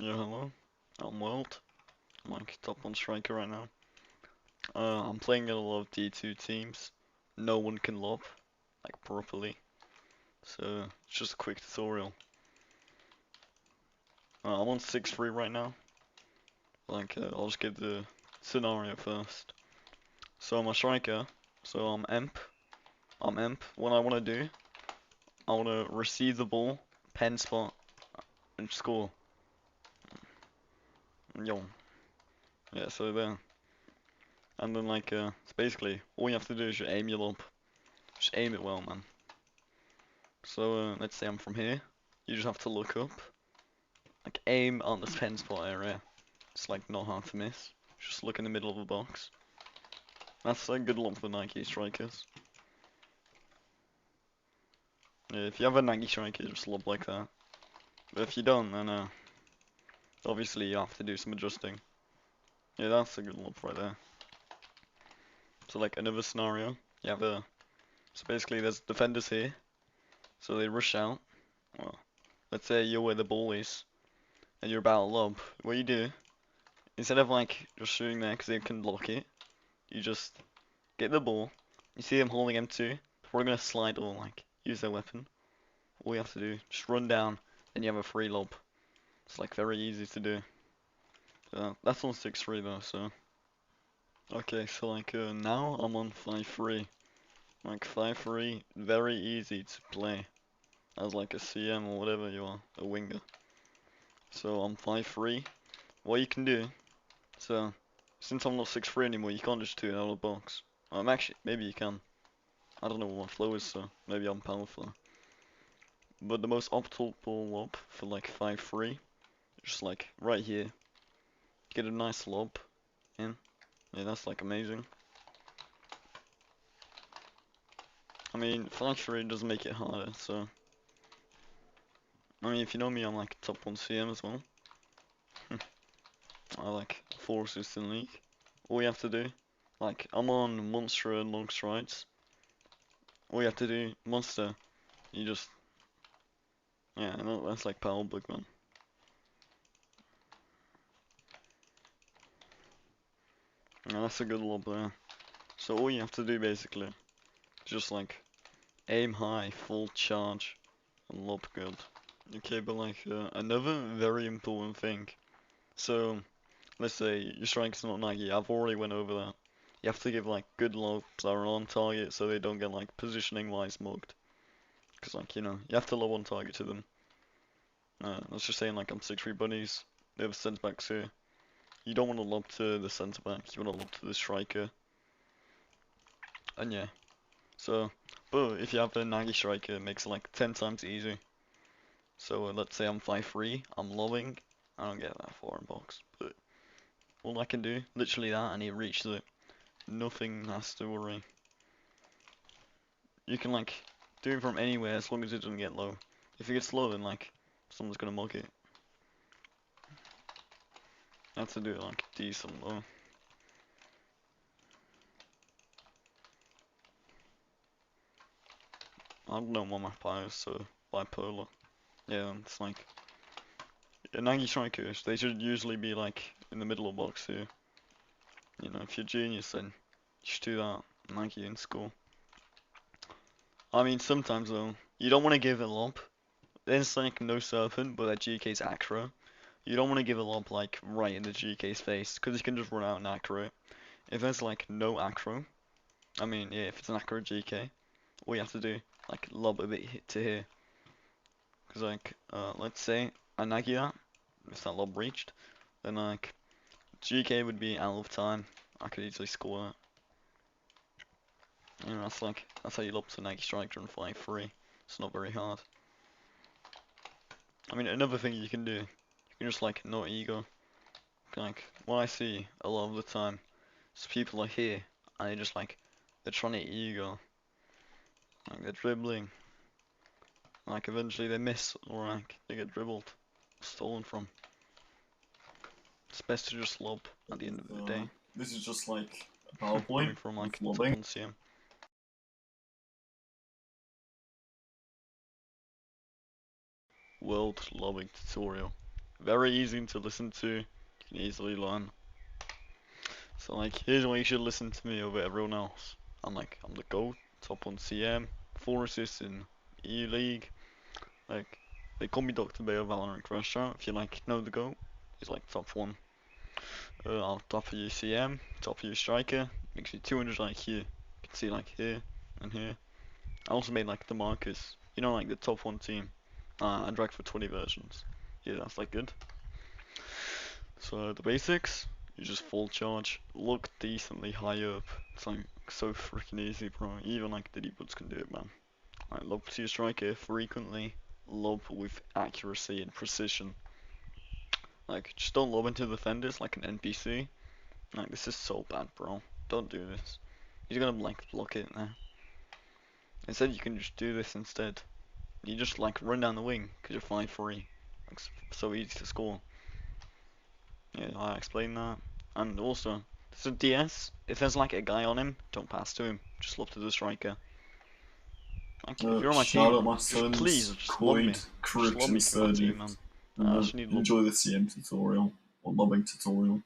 Yeah, hello. I'm w0rld. I'm like top one striker right now. I'm playing in a lot of d2 teams. No one can lob, like properly. So it's just a quick tutorial. I'm on 6-3 right now. I'll just give the scenario first. So I'm a striker. So I'm emp. I'm emp. What I want to do, I want to receive the ball, pen spot, and score. Yo. Yeah, so there. And then it's basically all you have to do is just aim your lob. Just aim it well, man. So let's say I'm from here. You just have to look up, like aim on the pen spot area. It's like not hard to miss. Just look in the middle of the box. That's a good lob for Nike strikers. Yeah, if you have a Nike striker, just lob like that. But if you don't, then obviously you have to do some adjusting. Yeah, that's a good lob right there. So like another scenario, you have a so basically there's defenders here, so they rush out. Well, let's say you're where the ball is, and you're about to lob. What you do, instead of like just shooting there because they can block it, you just get the ball. You see them holding M2. We're gonna slide or like use their weapon. All you have to do, just run down, and you have a free lob. It's like very easy to do. That's on 6-3 though, so. Okay, so now I'm on 5-3. Like 5-3, very easy to play as like a CM or whatever you are, a winger. So I'm 5-3. What you can do, so since I'm not 6-3 anymore, you can't just do it out of the box. Actually, maybe you can. I don't know what my flow is, so maybe I'm powerful. But the most optimal lob for like 5-3, just like right here, get a nice lob in. Yeah, that's like amazing. I mean, 5-3 does make it harder, so. I mean, if you know me, I'm like top 1 CM as well. I like 4 assists in the league. All you have to do, like, I'm on Monster and long strides. All you have to do, Monster, you just, yeah, that's like power bug, man. Yeah, that's a good lob there. So all you have to do basically, is just like, aim high, full charge, and lob good. Okay, but another very important thing. So, let's say your strike's not Nike, I've already went over that. You have to give like good lobs that are on target so they don't get like positioning wise mugged. Cause you have to lob on target to them. Let's just saying like I'm 6-3 bunnies, they have centre backs here. You don't want to lob to the centre back, you want to lob to the striker. And yeah, so, but if you have a Nagi striker, it makes it like 10 times easier. So let's say I'm 5-3, I'm lobbing, I don't get that far in box, but all I can do, literally that, and he reaches it. Nothing has to worry. You can like do it from anywhere as long as it doesn't get low. If it gets low, then like someone's gonna mug it. I have to do it like decent low. I don't know what my pie is, so bipolar. Yeah, it's like Nagi strikers. They should usually be like in the middle of box here. You know, if you're genius, then you should do that. Nagi in school. I mean, sometimes though, you don't want to give a lob. There's like no serpent, but that GK's acro. You don't want to give a lob like right in the GK's face, because you can just run out and acro it. If there's like no acro, I mean, yeah, if it's an acro GK, all you have to do, like lob a bit hit to here. Because let's say I nagi that, if that lob reached, then like GK would be out of time. I could easily score that. You know, that's how you lob to nagi striker and 5-3. It's not very hard. I mean, another thing you can do, you can just like not ego. Like what I see a lot of the time, is people are here and they just like they're trying to ego, like they're dribbling. Like eventually they miss or like they get dribbled, stolen from. It's best to just lob at the end of the day. This is just like a PowerPoint Coming from with like top lobbing. on CM. w0rld lobbing tutorial. very easy to listen to. You can easily learn. So like, here's why you should listen to me over everyone else. I'm the GOAT, top 1 CM, 4 assists in EU League. Like, they call me Dr. Bayo Valorant Restaurant. If you like know the GOAT, he's like top 1. I'll top of your CM, top of your striker. Makes me 200 IQ. You can see like here and here. I also made like the markers. You know, like the top 1 team. I dragged for 20 versions. Yeah, that's like good. So the basics, you just full charge, look decently high up. It's like so freaking easy, bro. Even like the d2s can do it, man. Like lob to your striker frequently, lob with accuracy and precision. Like just don't lob into the defenders like an NPC. Like this is so bad, bro. Don't do this. He's gonna like block it now. Instead, you can just do this instead. You just like run down the wing because you're 5-3. Like, so easy to score. Yeah, I explained that. And also, there's a DS. If there's like a guy on him, don't pass to him. Just lob to the striker. Like, if you're on my Shout out team, my just please, son's just lob me. Coid Just lob me correction to my team, man. surgery. I just need lob. Enjoy the CM tutorial or lobbing tutorial.